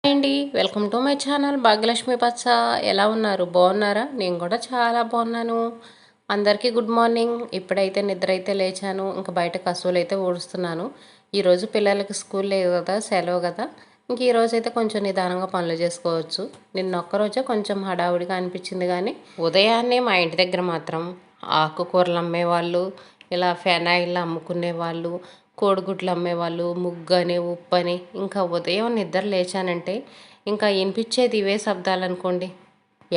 Hi అండి, welcome to my channel Bhagyalakshmi పచ్చ. ఎలా ఉన్నారు? బాగున్నారా? నేను కూడా చాలా బాగున్నాను. అందరికీ గుడ్ మార్నింగ్. ఇప్పుడైతే నిద్ర అయితే లేచాను. ఇంకా బయట కసువులు అయితే ఊడుస్తున్నాను. ఈరోజు పిల్లలకి స్కూల్ లేదు కదా, సెలవు కదా. ఇంక ఈరోజు అయితే కొంచెం నిదానంగా పనులు చేసుకోవచ్చు. నిన్న ఒక్కరోజే కొంచెం హడావుడిగా అనిపించింది, కానీ ఉదయాన్నే మా ఇంటి దగ్గర మాత్రం ఆకుకూరలు అమ్మేవాళ్ళు, ఇలా ఫెనాయిల్ అమ్ముకునే వాళ్ళు, కోడిగుడ్లు అమ్మేవాళ్ళు, ముగ్గని, ఉప్పని, ఇంకా ఉదయం నిద్ర లేచానంటే ఇంకా వినిపించేది ఇవే శబ్దాలు అనుకోండి.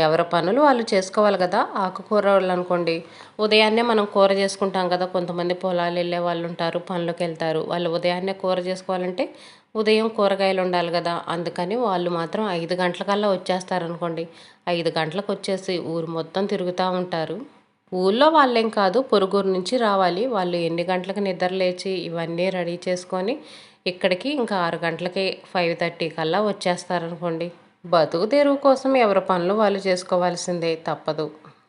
ఎవరి పనులు వాళ్ళు చేసుకోవాలి కదా. ఆకుకూర వాళ్ళు అనుకోండి, ఉదయాన్నే మనం కూర చేసుకుంటాం కదా. కొంతమంది పొలాలు వెళ్ళే వాళ్ళు ఉంటారు, పనులకు వెళ్తారు. వాళ్ళు ఉదయాన్నే కూర చేసుకోవాలంటే ఉదయం కూరగాయలు ఉండాలి కదా. అందుకని వాళ్ళు మాత్రం 5 గంటలకల్లా వచ్చేస్తారు అనుకోండి. 5 గంటలకు వచ్చేసి ఊరు మొత్తం తిరుగుతూ ఉంటారు. ఊళ్ళో వాళ్ళేం కాదు, పొరుగురు నుంచి రావాలి. వాళ్ళు ఎన్ని గంటలకు నిద్ర లేచి ఇవన్నీ రెడీ చేసుకొని ఇక్కడికి ఇంకా 6 గంటలకి 5:30 కల్లా వచ్చేస్తారనుకోండి. బతుకు తెరువు కోసం ఎవరి పనులు వాళ్ళు చేసుకోవాల్సిందే, తప్పదు.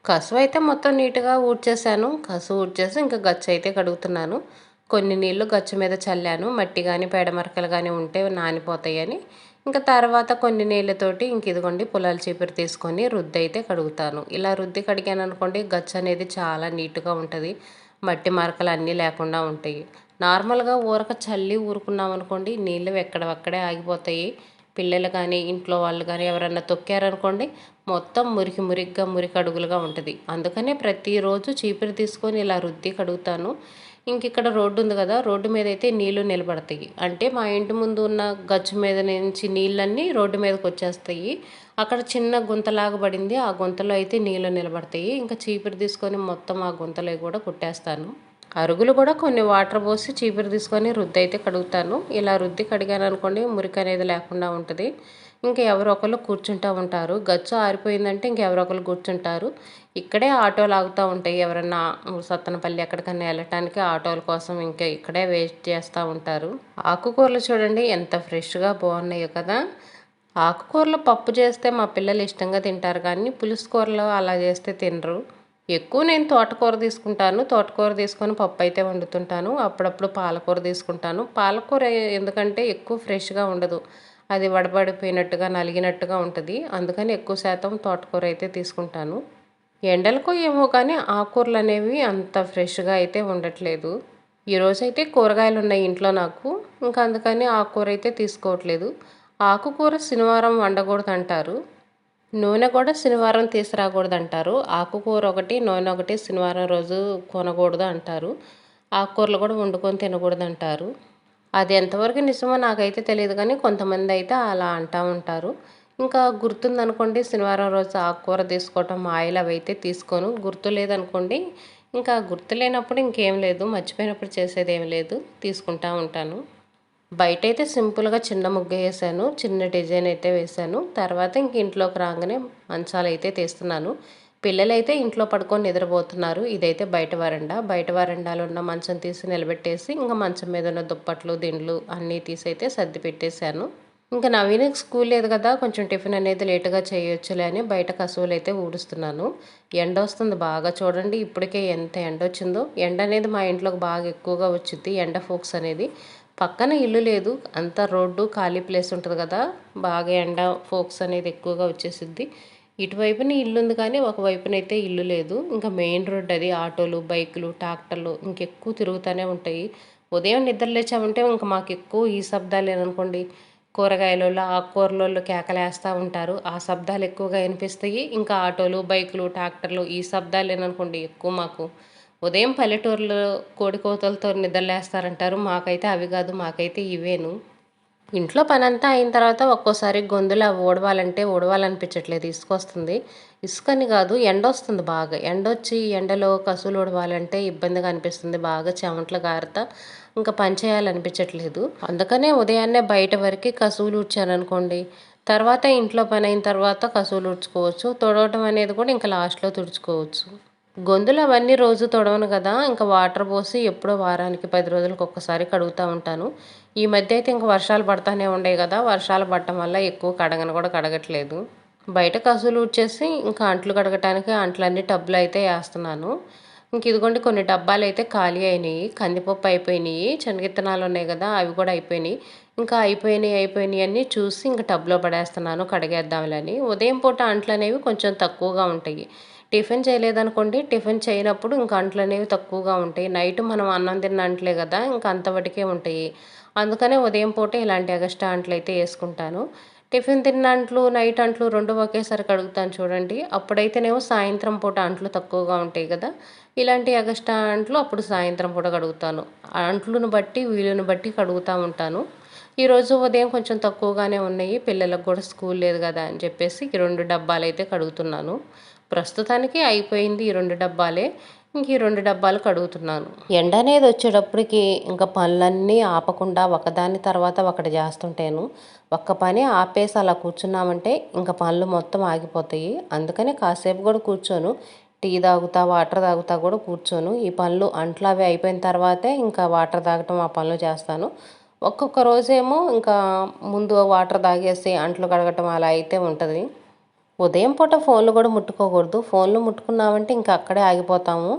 కసువు అయితే మొత్తం నీట్గా ఊడ్చేసాను. కసువు ఊడ్చేసి ఇంకా గచ్చు అయితే కడుగుతున్నాను. కొన్ని నీళ్లు గచ్చు మీద చల్లాను, మట్టి కానీ పేడమరకలు కానీ ఉంటే నానిపోతాయని. ఇంకా తర్వాత కొన్ని నీళ్ళతోటి ఇంక ఇదిగోండి పుల్లల చీపురు తీసుకొని రుద్ది అయితే కడుగుతాను. ఇలా రుద్ది కడిగాను అనుకోండి, గచ్చు అనేది చాలా నీట్గా ఉంటుంది. మట్టి మరకలు అన్నీ లేకుండా ఉంటాయి. నార్మల్గా ఊరక చల్లి ఊరుకున్నాం అనుకోండి, నీళ్ళు ఎక్కడవక్కడే ఆగిపోతాయి. పిల్లలు కానీ ఇంట్లో వాళ్ళు కానీ ఎవరన్నా తొక్కారనుకోండి, మొత్తం మురికి మురిగ్గా మురికి అడుగులుగా ఉంటుంది. అందుకనే ప్రతిరోజు చీపురు తీసుకొని ఇలా రుద్ది కడుగుతాను. ఇంక ఇక్కడ రోడ్డు ఉంది కదా, రోడ్డు మీద అయితే నీళ్లు నిలబడతాయి. అంటే మా ఇంటి ముందు ఉన్న గచ్చు మీద నుంచి నీళ్ళన్నీ రోడ్డు మీదకి వచ్చేస్తాయి. అక్కడ చిన్న గుంతలాగా పడింది, ఆ గుంతలో అయితే నీళ్లు నిలబడతాయి. ఇంకా చీపురు తీసుకొని మొత్తం ఆ గుంతలో కూడా కుట్టేస్తాను. అరుగులు కూడా కొన్ని వాటర్ పోసి చీపురు తీసుకొని రుద్ది అయితే కడుగుతాను. ఇలా రుద్ది కడిగాను అనుకోండి, మురికి అనేది లేకుండా ఉంటుంది. ఇంకా ఎవరో ఒకళ్ళు కూర్చుంటూ ఉంటారు. గచ్చు ఆరిపోయిందంటే ఇంకెవరో ఒకళ్ళు కూర్చుంటారు. ఇక్కడే ఆటోలు ఆగుతూ ఉంటాయి. ఎవరన్నా సత్తనపల్లి ఎక్కడికన్నా వెళ్ళటానికి ఆటోల కోసం ఇంకా ఇక్కడే వెయిట్ చేస్తూ ఉంటారు. ఆకుకూరలు చూడండి ఎంత ఫ్రెష్గా బాగున్నాయో కదా. ఆకుకూరలు పప్పు చేస్తే మా పిల్లలు ఇష్టంగా తింటారు, కానీ పులుసు కూరలు అలా చేస్తే తినరు. ఎక్కువ నేను తోటకూర తీసుకుంటాను. తోటకూర తీసుకొని పప్పు అయితే వండుతుంటాను. అప్పుడప్పుడు పాలకూర తీసుకుంటాను. పాలకూర ఎందుకంటే ఎక్కువ ఫ్రెష్గా ఉండదు, అది వడబడిపోయినట్టుగా నలిగినట్టుగా ఉంటుంది. అందుకని ఎక్కువ శాతం తోటకూర అయితే తీసుకుంటాను. ఎండలకు ఏమో కానీ ఆకుకూరలు అనేవి అంత ఫ్రెష్గా అయితే ఉండట్లేదు. ఈరోజైతే కూరగాయలు ఉన్నాయి ఇంట్లో నాకు, ఇంకా అందుకని ఆకుకూర అయితే తీసుకోవట్లేదు. ఆకుకూర శనివారం వండకూడదు అంటారు. నూనె కూడా శనివారం తీసుకురాకూడదు అంటారు. ఆకుకూర ఒకటి, నూనె ఒకటి శనివారం రోజు కొనకూడదు అంటారు. ఆకుకూరలు కూడా వండుకొని తినకూడదు అంటారు. అది ఎంతవరకు నిజమో నాకైతే తెలియదు, కానీ కొంతమంది అయితే అలా అంటూ ఉంటారు. ఇంకా గుర్తుందనుకోండి, శనివారం రోజు ఆకుకూర తీసుకోవటం, ఆయిల్ అవి అయితే తీసుకోను. గుర్తు లేదనుకోండి, ఇంకా గుర్తు లేనప్పుడు ఇంకేం లేదు, మర్చిపోయినప్పుడు చేసేది ఏం లేదు, తీసుకుంటూ ఉంటాను. బయట అయితే సింపుల్గా చిన్న ముగ్గు వేసాను, చిన్న డిజైన్ అయితే వేసాను. తర్వాత ఇంక ఇంట్లోకి రాగానే మంచాలు అయితే తీస్తున్నాను. పిల్లలైతే ఇంట్లో పడుకొని నిద్రపోతున్నారు. ఇదైతే బయట వరండా. బయట వరండాలో ఉన్న మంచం తీసి నిలబెట్టేసి ఇంకా మంచం మీద ఉన్న దుప్పట్లు, దిండ్లు అన్నీ తీసి అయితే సర్ది పెట్టేశాను. ఇంకా నవీనకి స్కూల్ లేదు కదా, కొంచెం టిఫిన్ అనేది లేటుగా చేయొచ్చులే అని బయట కసువులు అయితే ఊడుస్తున్నాను. ఎండ వస్తుంది బాగా చూడండి, ఇప్పటికే ఎంత ఎండ వచ్చిందో. ఎండ అనేది మా ఇంట్లోకి బాగా ఎక్కువగా వచ్చింది, ఎండ ఫోక్స్ అనేది. పక్కన ఇల్లు లేదు, అంతా రోడ్డు ఖాళీ ప్లేస్ ఉంటుంది కదా, బాగా ఎండ ఫోక్స్ అనేది ఎక్కువగా వచ్చేసిద్ది. ఇటువైపున ఇల్లు ఉంది కానీ ఒకవైపునైతే ఇల్లు లేదు. ఇంకా మెయిన్ రోడ్ అది, ఆటోలు, బైకులు, ట్రాక్టర్లు ఇంకెక్కువ తిరుగుతూనే ఉంటాయి. ఉదయం నిద్ర లేచామంటే ఇంకా మాకు ఎక్కువ ఈ శబ్దాలు ఏననుకోండి. కూరగాయలలో, ఆకుకూరలలో కేకలేస్తూ ఉంటారు, ఆ శబ్దాలు ఎక్కువగా వినిపిస్తాయి. ఇంకా ఆటోలు, బైకులు, ట్రాక్టర్లు ఈ శబ్దాలు ఏననుకోండి ఎక్కువ మాకు. ఉదయం పల్లెటూరులో కోడికోతలతో నిద్రలేస్తారంటారు, మాకైతే అవి కాదు, మాకైతే ఇవేను. ఇంట్లో పనంతా అయిన తర్వాత ఒక్కోసారి గొంతులు అవి ఊడవాలనిపించట్లేదు, ఇసుక వస్తుంది. ఇసుకని కాదు, ఎండ వస్తుంది బాగా. ఎండొచ్చి ఎండలో కసువులు ఊడవాలంటే ఇబ్బందిగా అనిపిస్తుంది, బాగా చెమటలు గారుతా ఇంకా పని చేయాలనిపించట్లేదు. అందుకనే ఉదయాన్నే బయట వరకు కసువులు ఊడ్చాను అనుకోండి, తర్వాత ఇంట్లో పని అయిన తర్వాత కసువులు ఊడ్చుకోవచ్చు. తుడవటం అనేది కూడా ఇంకా లాస్ట్లో తుడుచుకోవచ్చు. గొంతులు అవన్నీ రోజు తొడవను కదా, ఇంకా వాటర్ పోసి ఎప్పుడో వారానికి 10 రోజులకు ఒక్కసారి కడుగుతూ ఉంటాను. ఈ మధ్య అయితే ఇంకా వర్షాలు పడతానే ఉండే కదా, వర్షాలు పడటం వల్ల ఎక్కువ కడగను కూడా కడగట్లేదు. బయట కసువులు ఊడ్చేసి ఇంకా అంట్లు కడగటానికి అంట్లన్నీ టబ్బులు అయితే వేస్తున్నాను. ఇంక ఇదిగోండి కొన్ని డబ్బాలు అయితే ఖాళీ అయినాయి. కందిపప్పు అయిపోయినాయి, శనగిత్తనాలు ఉన్నాయి కదా అవి కూడా అయిపోయినాయి. ఇంకా అయిపోయినాయి అన్నీ చూసి ఇంక టబ్‌లో పడేస్తున్నాను కడిగేద్దాంలని. ఉదయం పూట అంట్లనేవి కొంచెం తక్కువగా ఉంటాయి. టిఫిన్ చేయలేదనుకోండి, టిఫిన్ చేయనప్పుడు ఇంక అంట్లనేవి తక్కువగా ఉంటాయి. నైట్ మనం అన్నం తిన్న అంట్లే గదా! ఇంక అంతవరకే ఉంటాయి. అందుకనే ఉదయం పూట ఇలాంటి ఎగస్ట్రా అంట్లయితే యేసుకుంటాను. టిఫిన్ తిన్న అంట్లు, నైట్ అంట్లు 2 ఒకేసారి కడుగుతాను చూడండి. అప్పుడైతేనేమో సాయంత్రం పూట అంట్లు తక్కువగా ఉంటాయి గదా! ఇలాంటి ఎగస్ట్రా అంట్లు అప్పుడు సాయంత్రం పూట కడుగుతాను. అంట్లును బట్టి, వీలుని బట్టి కడుగుతా ఉంటాను. ఈరోజు ఉదయం కొంచెం తక్కువగానే ఉన్నాయి. పిల్లలకు గూడా స్కూల్ లేదు గదా అని చెప్పేసి ఈ 2 డబ్బాలైతే కడుగుతున్నాను. ప్రస్తుతానికి అయిపోయింది ఈ 2 డబ్బాలే. ఇంక ఈ 2 డబ్బాలు కడుగుతున్నాను. ఎండనేది వచ్చేటప్పటికి ఇంక పనులన్నీ ఆపకుండా ఒకదాని తర్వాత ఒకటి చేస్తుంటాను. ఒక్క పని ఆపేసి అలా కూర్చున్నామంటే ఇంక పనులు మొత్తం ఆగిపోతాయి. అందుకని కాసేపు కూడా కూర్చోను. టీ తాగుతా, వాటర్ తాగుతా కూడా కూర్చోను. ఈ పనులు అంట్లు అవి అయిపోయిన తర్వాతే ఇంకా వాటర్ తాగటం ఆ పనులు చేస్తాను. ఒక్కొక్క రోజేమో ఇంకా ముందు వాటర్ తాగేసి అంట్లు కడగటం అలా అయితే ఉంటుంది. ఉదయం పూట ఫోన్లు కూడా ముట్టుకోకూడదు. ఫోన్లు ముట్టుకున్నామంటే ఇంక అక్కడే ఆగిపోతాము.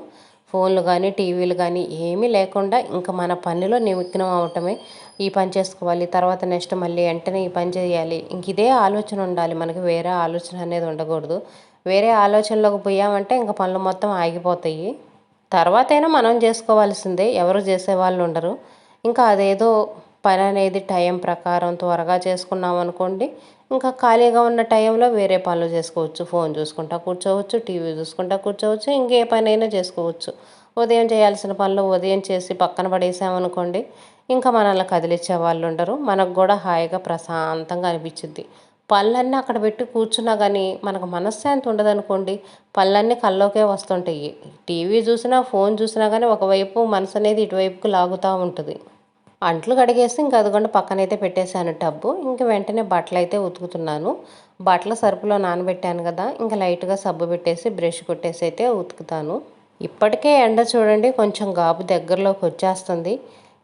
ఫోన్లు కానీ టీవీలు కానీ ఏమీ లేకుండా ఇంక మన పనిలో నిమగ్నం అవటమే. ఈ పని చేసుకోవాలి, తర్వాత నెక్స్ట్ మళ్ళీ వెంటనే ఈ పని చేయాలి, ఇంక ఇదే ఆలోచన ఉండాలి మనకి. వేరే ఆలోచన అనేది ఉండకూడదు. వేరే ఆలోచనలోకి పోయామంటే ఇంక పనులు మొత్తం ఆగిపోతాయి. తర్వాతైనా మనం చేసుకోవాల్సిందే, ఎవరు చేసేవాళ్ళు ఉండరు. ఇంకా అదేదో పని అనేది టైం ప్రకారం త్వరగా చేసుకున్నాం అనుకోండి, ఇంకా ఖాళీగా ఉన్న టైంలో వేరే పనులు చేసుకోవచ్చు. ఫోన్ చూసుకుంటా కూర్చోవచ్చు, టీవీ చూసుకుంటా కూర్చోవచ్చు, ఇంకే పనైనా చేసుకోవచ్చు. ఉదయం చేయాల్సిన పనులు ఉదయం చేసి పక్కన పడేసామనుకోండి, ఇంకా మనల్ని కదిలిచ్చే వాళ్ళు ఉండరు. మనకు కూడా హాయిగా ప్రశాంతంగా అనిపించిద్ది. పళ్ళన్నీ అక్కడ పెట్టి కూర్చున్నా కానీ మనకు మనశ్శాంతి ఉండదనుకోండి, పళ్ళన్నీ కల్లోకే వస్తుంటాయి. టీవీ చూసినా ఫోన్ చూసినా కానీ ఒకవైపు మనసు అనేది ఇటువైపుకి లాగుతూ ఉంటుంది. అంట్లు కడిగేసి ఇంక అదిగోండి పక్కనైతే పెట్టేశాను టబ్బు. ఇంక వెంటనే బట్టలైతే ఉతుకుతున్నాను. బట్టలు సర్ఫ్‌లో నానబెట్టాను కదా! ఇంక లైట్‌గా సబ్బు పెట్టేసి బ్రష్ కొట్టేసి అయితే ఉతుకుతాను. ఇప్పటికే ఎండ చూడండి కొంచెం గాబు దగ్గరలోకి వచ్చేస్తుంది.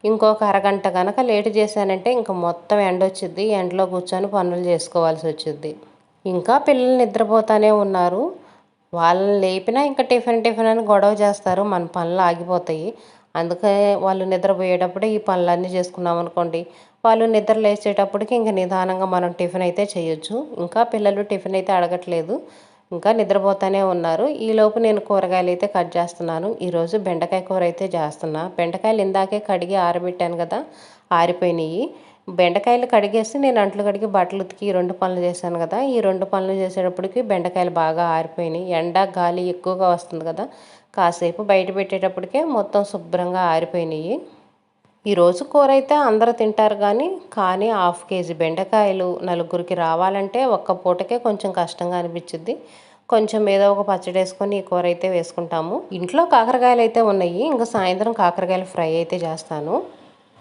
ఇంకొక అరగంట గనక లేట్ చేశానంటే ఇంక మొత్తం ఎండొచ్చిద్ది. ఎండలో కూర్చొని పనులు చేసుకోవాల్సి వచ్చిద్ది. ఇంకా పిల్లలు నిద్రపోతానే ఉన్నారు. వాళ్ళని లేపినా ఇంకా టిఫిన్ టిఫిన్ అని గొడవ చేస్తారు. మన పనులు ఆగిపోతాయి. అందుకే వాళ్ళు నిద్రపోయేటప్పుడే ఈ పనులన్నీ చేసుకున్నాం అనుకోండి, వాళ్ళు నిద్ర లేచేటప్పటికి ఇంక నిదానంగా మనం టిఫిన్ అయితే చేయొచ్చు. ఇంకా పిల్లలు టిఫిన్ అయితే అడగట్లేదు. ఇంకా నిద్రపోతానే ఉన్నారు. ఈలోపు నేను కూరగాయలు అయితే కట్ చేస్తున్నాను. ఈరోజు బెండకాయ కూర అయితే చేస్తున్నా. బెండకాయలు ఇందాకే కడిగి ఆరబెట్టాను కదా! ఆరిపోయినాయి. బెండకాయలు కడిగేసి నేను అంట్లు కడిగి బట్టలు ఉతికి ఈ 2 పనులు చేశాను కదా! ఈ 2 పనులు చేసేటప్పటికి బెండకాయలు బాగా ఆరిపోయినాయి. ఎండ, గాలి ఎక్కువగా వస్తుంది కదా! కాసేపు బయట పెట్టేటప్పటికే మొత్తం శుభ్రంగా ఆరిపోయినాయి. ఈరోజు కూర అయితే అందరూ తింటారు కానీ హాఫ్ కేజీ బెండకాయలు నలుగురికి రావాలంటే ఒక్క పూటకే కొంచెం కష్టంగా అనిపించిద్ది. కొంచెం ఏదో ఒక పచ్చడి వేసుకొని ఈ కూర అయితే వేసుకుంటాము. ఇంట్లో కాకరకాయలు అయితే ఉన్నాయి. ఇంకా సాయంత్రం కాకరకాయలు ఫ్రై అయితే చేస్తాను.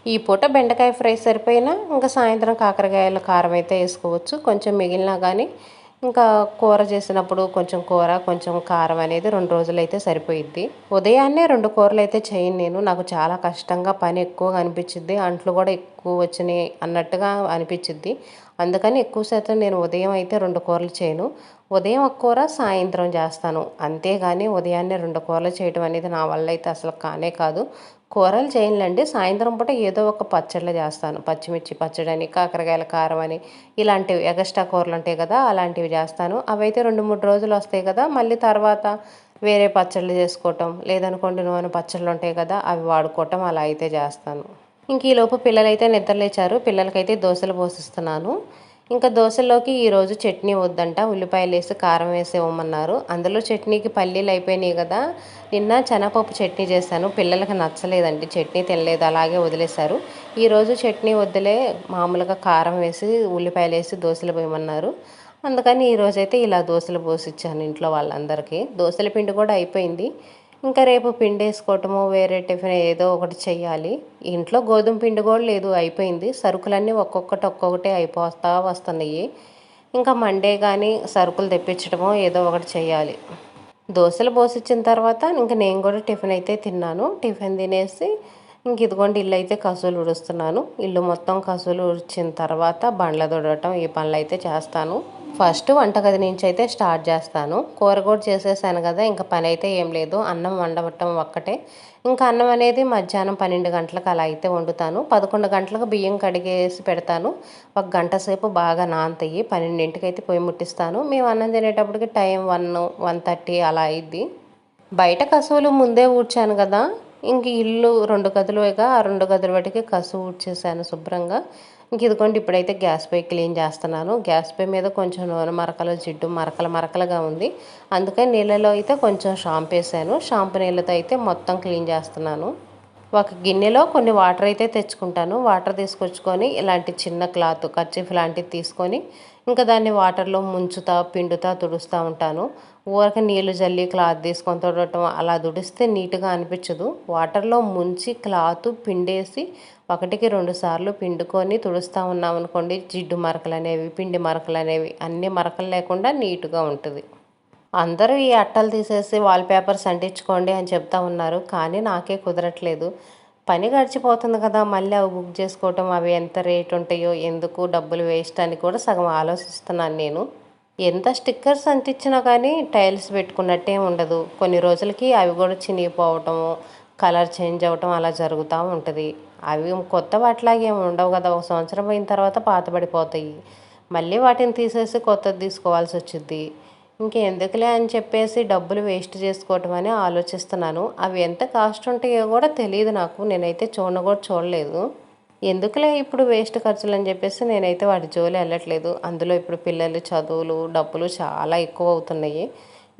ఈ పూట బెండకాయ ఫ్రై సరిపోయినా ఇంకా సాయంత్రం కాకరకాయల కారం అయితే వేసుకోవచ్చు. కొంచెం మిగిలినా కానీ ఇంకా కూర చేసినప్పుడు కొంచెం కూర కొంచెం కారం అనేది 2 రోజులైతే సరిపోయిద్ది. ఉదయాన్నే 2 కూరలు అయితే చేయను నేను. నాకు చాలా కష్టంగా పని ఎక్కువగా అనిపించిద్ది. అంట్లు కూడా ఎక్కువ వచ్చినాయి అన్నట్టుగా అనిపించిద్ది. అందుకని ఎక్కువ శాతం నేను ఉదయం అయితే 2 కూరలు చేయను. ఉదయం ఒక కూర, సాయంత్రం చేస్తాను. అంతేగాని ఉదయాన్నే 2 కూరలు చేయడం అనేది నా వల్ల అయితే అసలు కానే కాదు. కూరలు చేయనులేండి. సాయంత్రం పూట ఏదో ఒక పచ్చళ్ళు చేస్తాను. పచ్చిమిర్చి పచ్చడని, కాకరకాయల కారం అని, ఇలాంటివి ఎగస్ట్రా కూరలు ఉంటాయి కదా! అలాంటివి చేస్తాను. అవైతే 2, 3 రోజులు వస్తాయి కదా! మళ్ళీ తర్వాత వేరే పచ్చళ్ళు చేసుకోవటం, లేదనుకోండి నూనె పచ్చళ్ళు ఉంటాయి కదా! అవి వాడుకోవటం అలా అయితే చేస్తాను. ఇంక ఈలోపు పిల్లలైతే నిద్రలేచారు. పిల్లలకైతే దోసలు పోసిస్తున్నాను. ఇంకా దోసల్లోకి ఈరోజు చట్నీ వద్దంట. ఉల్లిపాయలు వేసి కారం వేసి ఇవ్వమన్నారు. అందులో చట్నీకి పల్లీలు అయిపోయినాయి కదా! నిన్న శనగపప్పు చట్నీ చేశాను. పిల్లలకి నచ్చలేదండి. చట్నీ తినలేదు, అలాగే వదిలేశారు. ఈరోజు చట్నీ వద్దులే, మామూలుగా కారం వేసి ఉల్లిపాయలు వేసి దోసలు పోయమన్నారు. అందుకని ఈరోజైతే ఇలా దోసలు పోసిచ్చాను ఇంట్లో వాళ్ళందరికీ. దోసల పిండి కూడా అయిపోయింది. ఇంకా రేపు పిండి వేసుకోవటము, వేరే టిఫిన్ ఏదో ఒకటి చెయ్యాలి. ఇంట్లో గోధుమ పిండి కూడా లేదు, అయిపోయింది. సరుకులన్నీ ఒక్కొక్కటి అయిపోతా వస్తున్నాయి. ఇంకా మండే కానీ సరుకులు తెప్పించడమో ఏదో ఒకటి చెయ్యాలి. దోశలు పోసిచ్చిన తర్వాత ఇంక నేను కూడా టిఫిన్ అయితే తిన్నాను. టిఫిన్ తినేసి ఇంక ఇదిగోండి ఇల్లు అయితే కసువులు ఊడుస్తున్నాను. ఇల్లు మొత్తం కసువులు ఊడ్చిన తర్వాత బండ్ల తుడవటం ఈ పనులు అయితే చేస్తాను. ఫస్ట్ వంటగది నుంచి అయితే స్టార్ట్ చేస్తాను. కూర కూడా చేసేసాను కదా, ఇంకా పని అయితే ఏం లేదు. అన్నం వండటం ఒక్కటే. ఇంకా అన్నం అనేది మధ్యాహ్నం 12 గంటలకు అలా అయితే వండుతాను. 11 గంటలకు బియ్యం కడిగేసి పెడతాను. ఒక గంట సేపు బాగా నానతాయి. 12కి అయితే పొయ్యి ముట్టిస్తాను. మేము అన్నం తినేటప్పటికి టైం 1:30 అలా అయింది. బయట కసువులు ముందే ఊడ్చాను కదా, ఇంక ఇల్లు 2 గదులుగా ఆ 2 గదుల వాటికి కసువు ఊడ్చేసాను శుభ్రంగా. ఇంక ఇదిగోండి ఇప్పుడైతే గ్యాస్ పొయ్యి క్లీన్ చేస్తున్నాను. గ్యాస్ పొయ్యి మీద కొంచెం నూనె మరకలు, జిడ్డు మరకలుగా ఉంది. అందుకని నీళ్ళలో అయితే కొంచెం షాంపూ వేసాను. షాంపూ నీళ్ళతో అయితే మొత్తం క్లీన్ చేస్తున్నాను. ఒక గిన్నెలో కొన్ని వాటర్ అయితే తెచ్చుకుంటాను. వాటర్ తీసుకొచ్చుకొని ఇలాంటి చిన్న క్లాత్ కర్చీఫ్ లాంటిది తీసుకొని ఇంకా దాన్ని వాటర్లో ముంచుతా పిండుతా తుడుస్తూ ఉంటాను. ఊరక నీళ్లు జల్లి క్లాత్ తీసుకొని తుడవటం అలా తుడిస్తే నీట్గా అనిపించదు. వాటర్లో ముంచి క్లాత్ పిండేసి 1కి 2 సార్లు పిండుకొని తుడుస్తూ ఉన్నామనుకోండి, జిడ్డు మరకలు అనేవి, పిండి మరకలు అనేవి అన్ని మరకలు లేకుండా నీట్గా ఉంటుంది. అందరూ ఈ అట్టలు తీసేసి వాల్పేపర్స్ అంటించుకోండి అని చెప్తా ఉన్నారు, కానీ నాకే కుదరట్లేదు. పని గడిచిపోతుంది కదా, మళ్ళీ అవి బుక్ చేసుకోవటం, అవి ఎంత రేట్ ఉంటాయో, ఎందుకు డబ్బులు వేస్ట్ అని కూడా సగం ఆలోచిస్తున్నాను నేను. ఎంత స్టిక్కర్స్ అంటించినా కానీ టైల్స్ పెట్టుకున్నట్టే ఉండదు. కొన్ని రోజులకి అవి కూడా చినిగిపోవటము, కలర్ చేంజ్ అవ్వటం అలా జరుగుతూ ఉంటుంది. అవి కొత్త వాటిలాగా ఏమి ఉండవు కదా, 1 సంవత్సరం అయిన తర్వాత పాతబడిపోతాయి. మళ్ళీ వాటిని తీసేసి కొత్తది తీసుకోవాల్సి వచ్చింది. ఇంకెందుకులే అని చెప్పేసి డబ్బులు వేస్ట్ చేసుకోవటం అని ఆలోచిస్తున్నాను. అవి ఎంత కాస్ట్ ఉంటాయో కూడా తెలియదు నాకు. నేనైతే చూడలేదు. ఎందుకులే ఇప్పుడు వేస్ట్ ఖర్చులు అని చెప్పేసి నేనైతే వాటి జోలి వెళ్ళట్లేదు. అందులో ఇప్పుడు పిల్లలు చదువులు, డబ్బులు చాలా ఎక్కువ అవుతున్నాయి.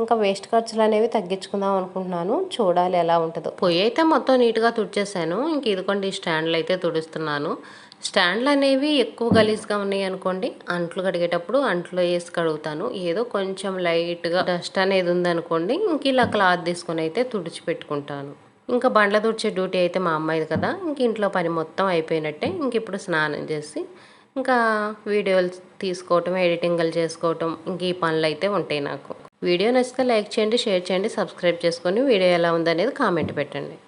ఇంకా వేస్ట్ ఖర్చులు అనేవి తగ్గించుకుందాం అనుకుంటున్నాను. చూడాలి ఎలా ఉంటుందో. పొయ్యి అయితే మొత్తం నీట్గా తుడిచేసాను. ఇంక ఇదిగోండి ఈ స్టాండ్లు అయితే తుడుస్తున్నాను. స్టాండ్లు అనేవి ఎక్కువ గలీజ్గా ఉన్నాయి అనుకోండి, అంట్లు కడిగేటప్పుడు అంట్లో వేసి కడుగుతాను. ఏదో కొంచెం లైట్గా డస్ట్ అనేది ఉందనుకోండి, ఇంక ఇలా క్లాత్ తీసుకొని అయితే తుడిచిపెట్టుకుంటాను. ఇంకా బండ్ల తుడిచే డ్యూటీ అయితే మా అమ్మాయిది కదా, ఇంక ఇంట్లో పని మొత్తం అయిపోయినట్టే. ఇంక ఇప్పుడు స్నానం చేసి ఇంకా వీడియోలు తీసుకోవటం, ఎడిటింగ్లు చేసుకోవటం, ఇంక ఈ పనులు అయితే ఉంటాయి నాకు. వీడియో నచ్చితే లైక్ చేయండి, షేర్ చేయండి, సబ్స్క్రైబ్ చేసుకొని వీడియో ఎలా ఉందనేది కామెంట్ పెట్టండి.